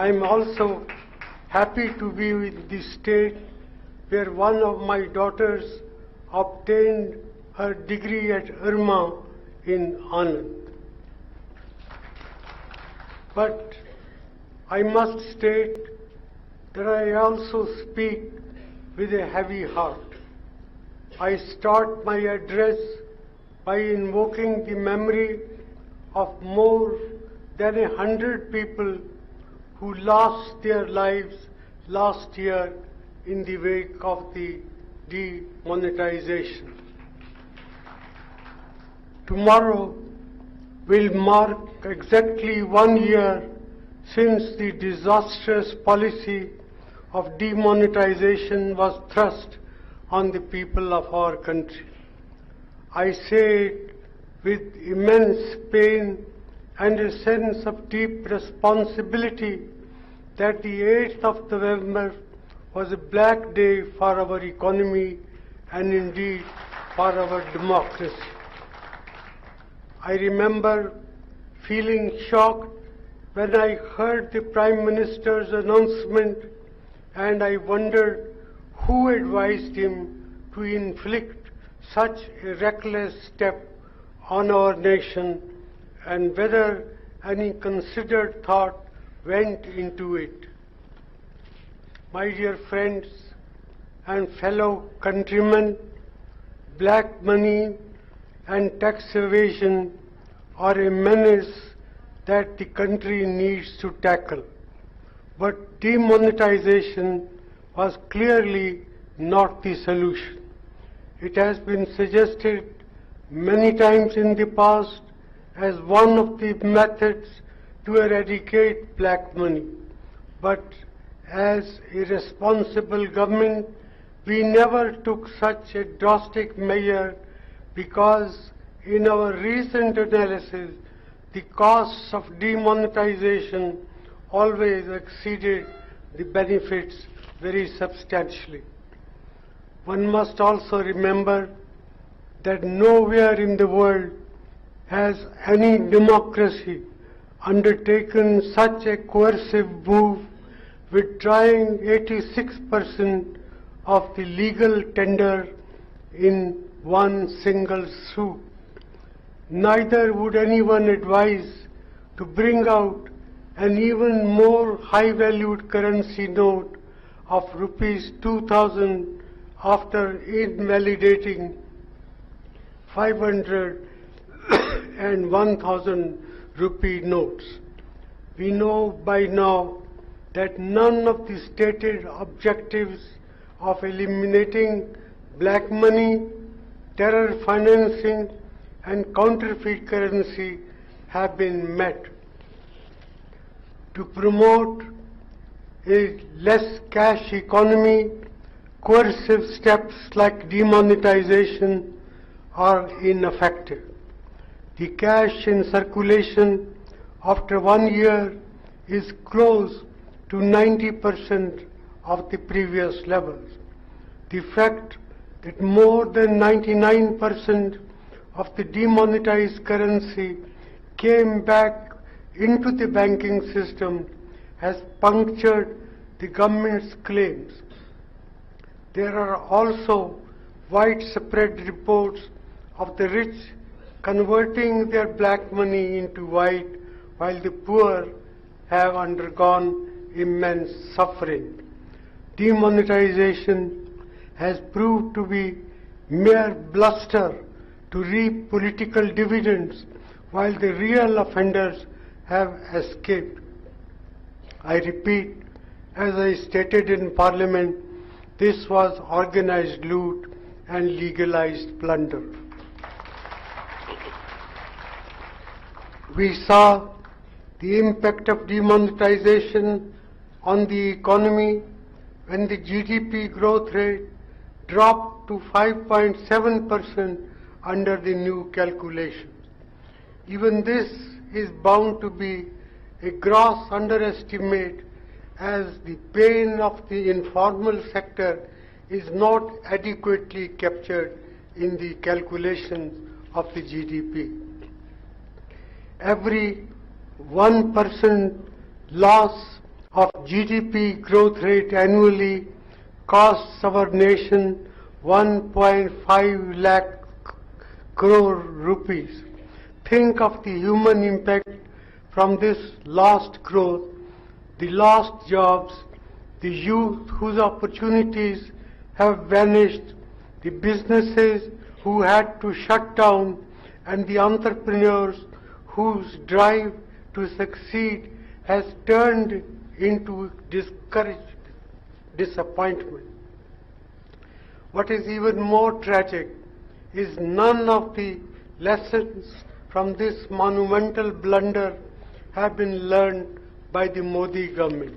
I am also happy to be in the state where one of my daughters obtained her degree at IRMA in Anand. But I must state that I also speak with a heavy heart. I start my address by invoking the memory of more than 100 people who lost their lives last year in the wake of the demonetization. Tomorrow will mark exactly 1 year since the disastrous policy of demonetization was thrust on the people of our country. I say it with immense pain and a sense of deep responsibility that the 8th of November was a black day for our economy and indeed for our democracy. I remember feeling shocked when I heard the Prime Minister's announcement, and I wondered who advised him to inflict such a reckless step on our nation and whether any considered thought went into it. My dear friends and fellow countrymen, black money and tax evasion are a menace that the country needs to tackle. But demonetization was clearly not the solution. It has been suggested many times in the past as one of the methods to eradicate black money. But as a responsible government, we never took such a drastic measure because in our recent analysis, the costs of demonetization always exceeded the benefits very substantially. One must also remember that nowhere in the world has any democracy undertaken such a coercive move, withdrawing 86% of the legal tender in one single swoop. Neither would anyone advise to bring out an even more high-valued currency note of rupees 2,000 after invalidating 500 and 1,000 rupee notes. We know by now that none of the stated objectives of eliminating black money, terror financing, and counterfeit currency have been met. To promote a less cash economy, coercive steps like demonetization are ineffective. The cash in circulation after 1 year is close to 90% of the previous levels. The fact that more than 99% of the demonetized currency came back into the banking system has punctured the government's claims. There are also widespread reports of the rich converting their black money into white, while the poor have undergone immense suffering. Demonetization has proved to be mere bluster to reap political dividends, while the real offenders have escaped. I repeat, as I stated in Parliament, this was organized loot and legalized plunder. We saw the impact of demonetization on the economy when the GDP growth rate dropped to 5.7% under the new calculations. Even this is bound to be a gross underestimate, as the pain of the informal sector is not adequately captured in the calculations of the GDP. Every 1% loss of GDP growth rate annually costs our nation 1.5 lakh crore rupees. Think of the human impact from this lost growth, the lost jobs, the youth whose opportunities have vanished, the businesses who had to shut down, and the entrepreneurs whose drive to succeed has turned into disappointment. What is even more tragic is none of the lessons from this monumental blunder have been learned by the Modi government.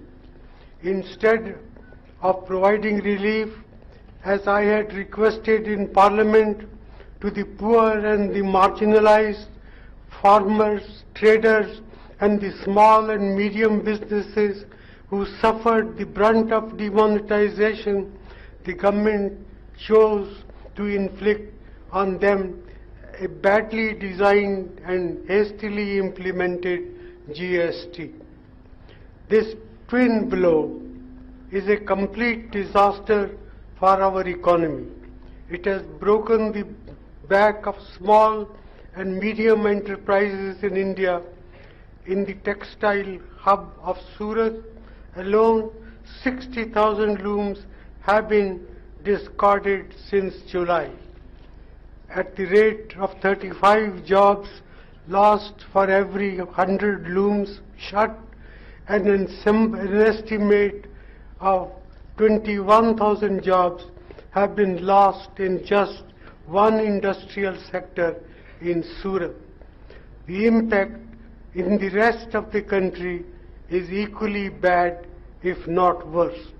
Instead of providing relief, as I had requested in Parliament, to the poor and the marginalized, farmers, traders, and the small and medium businesses who suffered the brunt of demonetization, the government chose to inflict on them a badly designed and hastily implemented GST. This twin blow is a complete disaster for our economy. It has broken the back of small and medium enterprises in India. In the textile hub of Surat alone, 60,000 looms have been discarded since July. At the rate of 35 jobs lost for every 100 looms shut, and an estimate of 21,000 jobs have been lost in just one industrial sector in Surat. The impact in the rest of the country is equally bad, if not worse.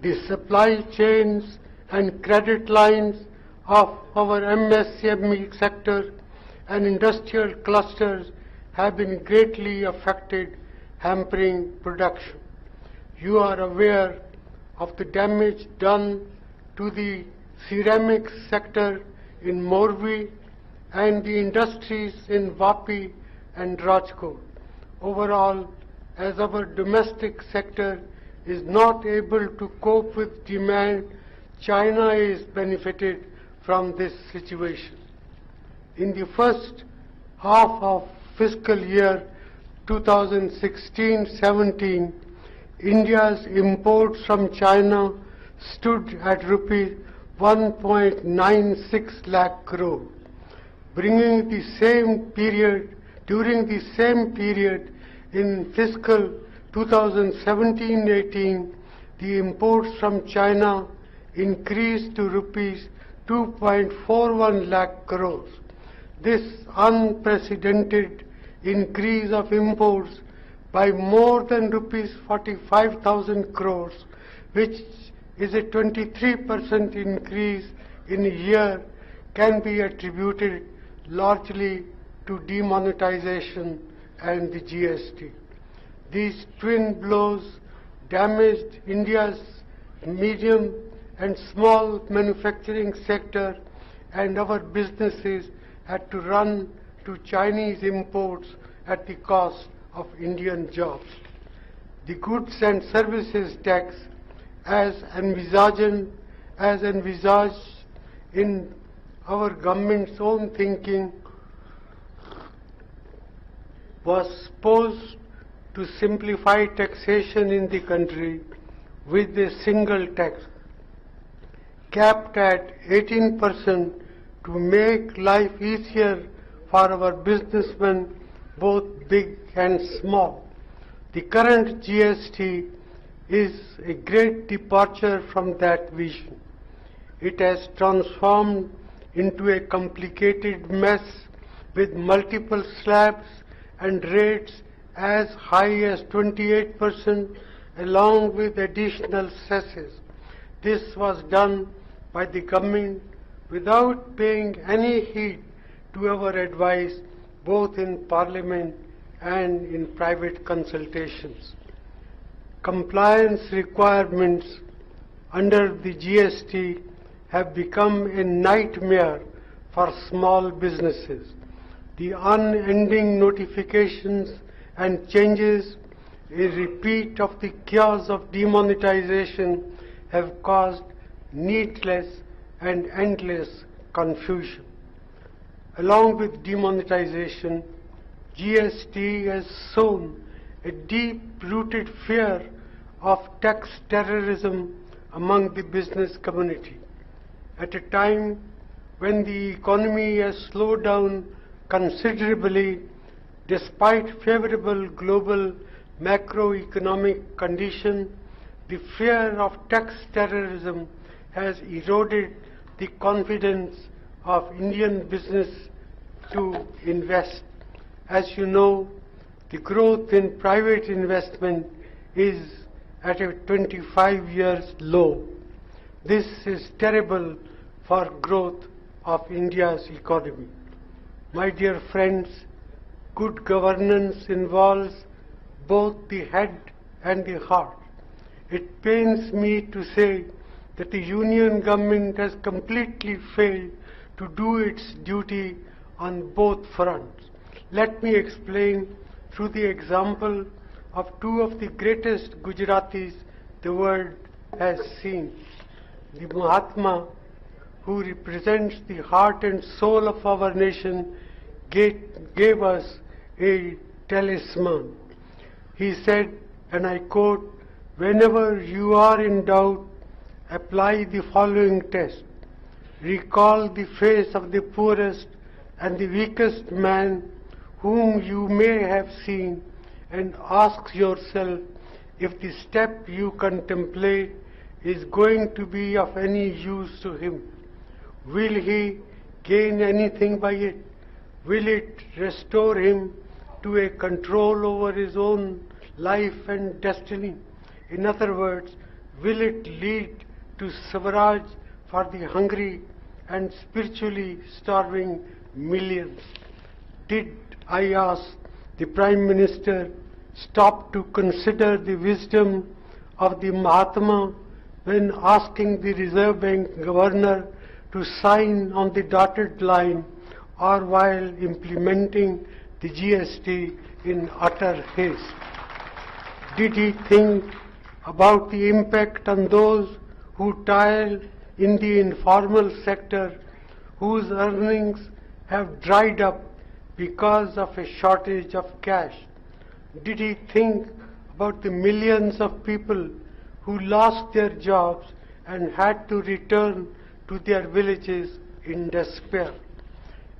The supply chains and credit lines of our MSME sector and industrial clusters have been greatly affected, hampering production. You are aware of the damage done to the ceramics sector in Morbi and the industries in Vapi and Rajkot. Overall, as our domestic sector is not able to cope with demand, China is benefited from this situation. In the first half of fiscal year 2016-17, India's imports from China stood at rupees 1.96 lakh crore, bringing during the same period in fiscal 2017-18, the imports from China increased to rupees 2.41 lakh crores. This unprecedented increase of imports by more than rupees 45,000 crores, which is a 23% increase in a year, can be attributed largely to demonetization and the GST. These twin blows damaged India's medium and small manufacturing sector, and our businesses had to run to Chinese imports at the cost of Indian jobs. The goods and services tax, as envisaged in our government's own thinking, was supposed to simplify taxation in the country with a single tax, capped at 18%, to make life easier for our businessmen, both big and small. The current GST is a great departure from that vision. It has transformed into a complicated mess with multiple slabs and rates as high as 28%, along with additional cesses. This was done by the government without paying any heed to our advice, both in Parliament and in private consultations. Compliance requirements under the GST have become a nightmare for small businesses. The unending notifications and changes a repeat of the chaos of demonetization have caused needless and endless confusion. Along with demonetization, GST has sown a deep-rooted fear of tax terrorism among the business community. At a time when the economy has slowed down considerably despite favorable global macroeconomic conditions, the fear of tax terrorism has eroded the confidence of Indian business to invest. As you know, the growth in private investment is at a 25 years low. This is terrible for growth of India's economy. My dear friends, good governance involves both the head and the heart. It pains me to say that the union government has completely failed to do its duty on both fronts. Let me explain through the example of two of the greatest Gujaratis the world has seen. The Mahatma, who represents the heart and soul of our nation, gave us a talisman. He said, and I quote, "Whenever you are in doubt, apply the following test. Recall the face of the poorest and the weakest man whom you may have seen, and ask yourself if the step you contemplate is going to be of any use to him. Will he gain anything by it? Will it restore him to a control over his own life and destiny? In other words, will it lead to Swaraj for the hungry and spiritually starving millions?" Did, I ask, the Prime Minister stop to consider the wisdom of the Mahatma when asking the Reserve Bank Governor to sign on the dotted line, or while implementing the GST in utter haste? Did he think about the impact on those who toil in the informal sector, whose earnings have dried up because of a shortage of cash? Did he think about the millions of people who lost their jobs and had to return to their villages in despair?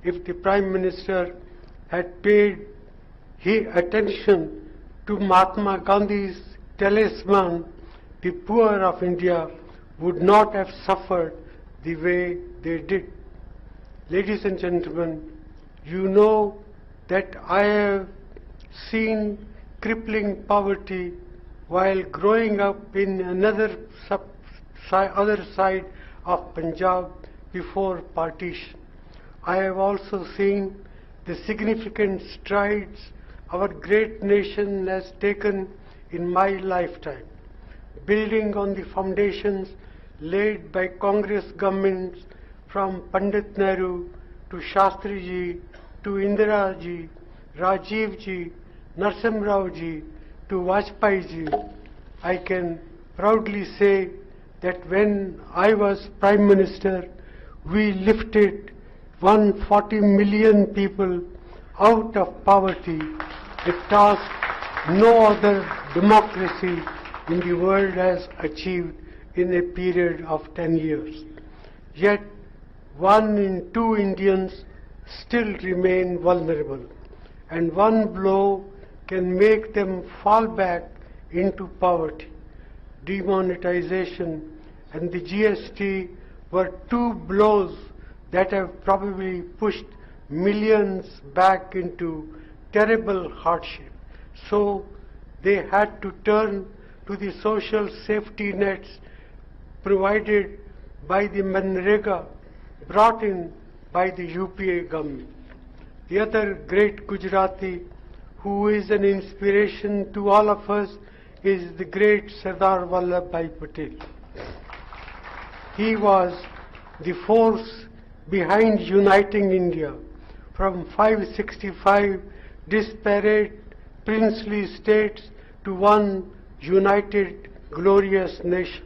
If the Prime Minister had paid attention to Mahatma Gandhi's talisman, the poor of India would not have suffered the way they did. Ladies and gentlemen, you know that I have seen crippling poverty while growing up in another other side of Punjab before partition. I have also seen the significant strides our great nation has taken in my lifetime, building on the foundations laid by Congress governments from Pandit Nehru to Shastri Ji, to Indira Ji, Rajiv Ji, Narasimha Rao Ji, to Vajpayee Ji. I can proudly say that when I was Prime Minister, we lifted 140 million people out of poverty, a task no other democracy in the world has achieved in a period of 10 years. Yet 1 in 2 Indians still remain vulnerable, and one blow can make them fall back into poverty. Demonetization and the GST were 2 blows that have probably pushed millions back into terrible hardship. So they had to turn to the social safety nets provided by the Manrega, brought in by the UPI government. The other great Gujarati who is an inspiration to all of us is the great Sardar Vallabhbhai Patel. He was the force behind uniting India from 565 disparate princely states to one united, glorious nation.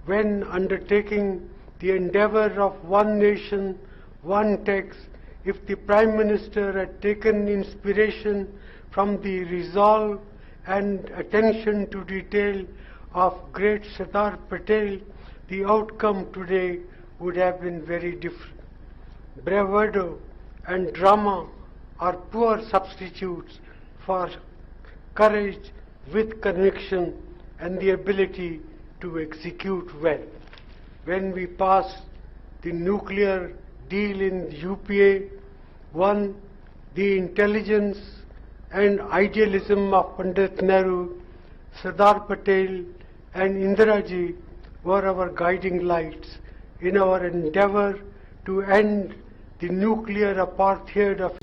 When undertaking the endeavor of one nation, one tax, if the Prime Minister had taken inspiration from the resolve and attention to detail of great Sardar Patel, the outcome today would have been very different. Bravado and drama are poor substitutes for courage with conviction and the ability to execute well. When we passed the nuclear deal in UPA, one, the intelligence and idealism of Pandit Nehru, Sardar Patel and Indiraji were our guiding lights in our endeavor to end the nuclear apartheid of